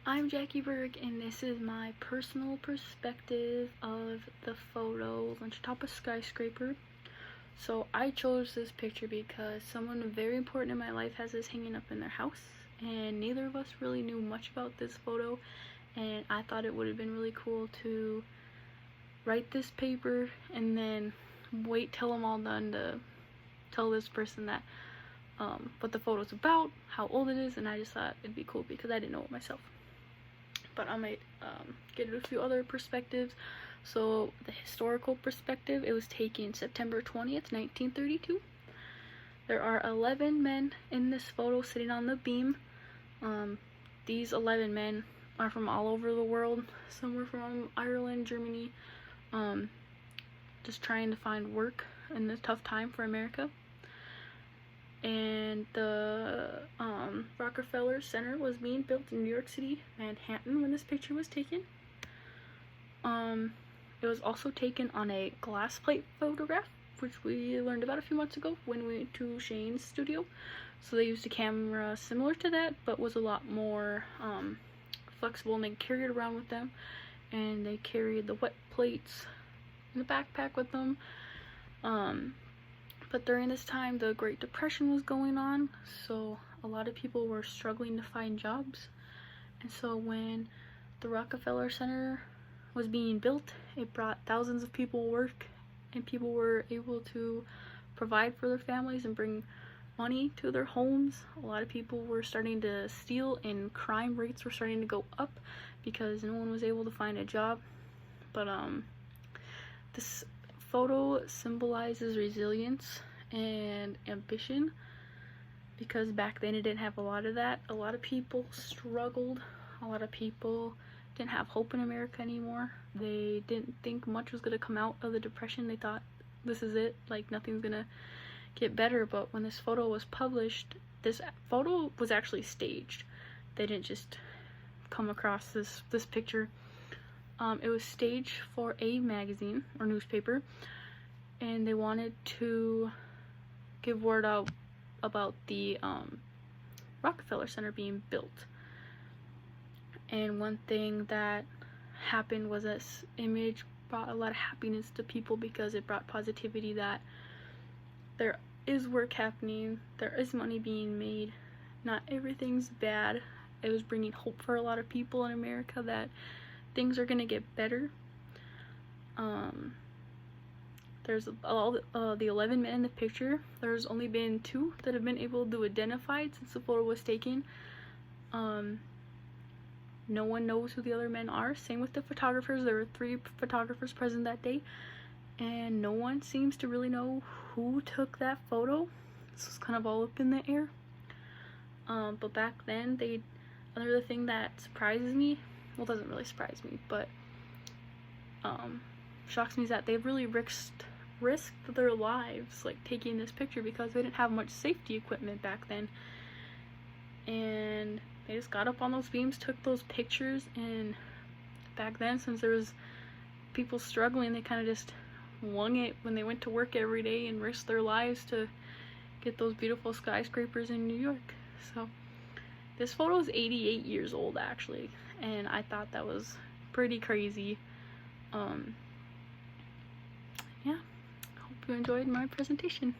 I'm Jackie Berg, and this is my personal perspective of the photo Lunch Atop a Skyscraper. So I chose this picture because someone very important in my life has this hanging up in their house, and neither of us really knew much about this photo, and I thought it would have been really cool to write this paper and then wait till I'm all done to tell this person that what the photo's about, how old it is, and I just thought it'd be cool because I didn't know it myself. But I might get a few other perspectives. So the historical perspective, it was taken September 20th, 1932. There are 11 men in this photo sitting on the beam. These 11 men are from all over the world. Some were from Ireland, Germany, just trying to find work in this tough time for America. And the Rockefeller Center was being built in New York City, Manhattan, when this picture was taken. It was also taken on a glass plate photograph, which we learned about a few months ago when we went to Shane's studio. So they used a camera similar to that, but was a lot more flexible, and they carried it around with them, and they carried the wet plates in the backpack with them. But during this time, the Great Depression was going on, so a lot of people were struggling to find jobs. And so when the Rockefeller Center was being built, it brought thousands of people work, and people were able to provide for their families and bring money to their homes. A lot of people were starting to steal, and crime rates were starting to go up because no one was able to find a job. But this photo symbolizes resilience and ambition, because back then it didn't have a lot of that. A lot of people struggled. A lot of people didn't have hope in America anymore. They didn't think much was going to come out of the Depression. They thought, this is it, like nothing's going to get better. But when this photo was published, this photo was actually staged. They didn't just come across this picture. It was staged for a magazine or newspaper, and they wanted to give word out about the Rockefeller Center being built. And one thing that happened was this image brought a lot of happiness to people, because it brought positivity that there is work happening, there is money being made, not everything's bad. It was bringing hope for a lot of people in America that things are gonna get better. There's all the 11 men in the picture. There's only been 2 that have been able to identify since the photo was taken. No one knows who the other men are. Same with the photographers. There were 3 photographers present that day, and no one seems to really know who took that photo. This was kind of all up in the air. But back then, another thing that surprises me, well, doesn't really surprise me, but shocks me, is that they really risked their lives, like taking this picture, because they didn't have much safety equipment back then. And they just got up on those beams, took those pictures, and back then, since there was people struggling, they kind of just wung it when they went to work every day and risked their lives to get those beautiful skyscrapers in New York. So this photo is 88 years old, actually, and I thought that was pretty crazy. Yeah, hope you enjoyed my presentation.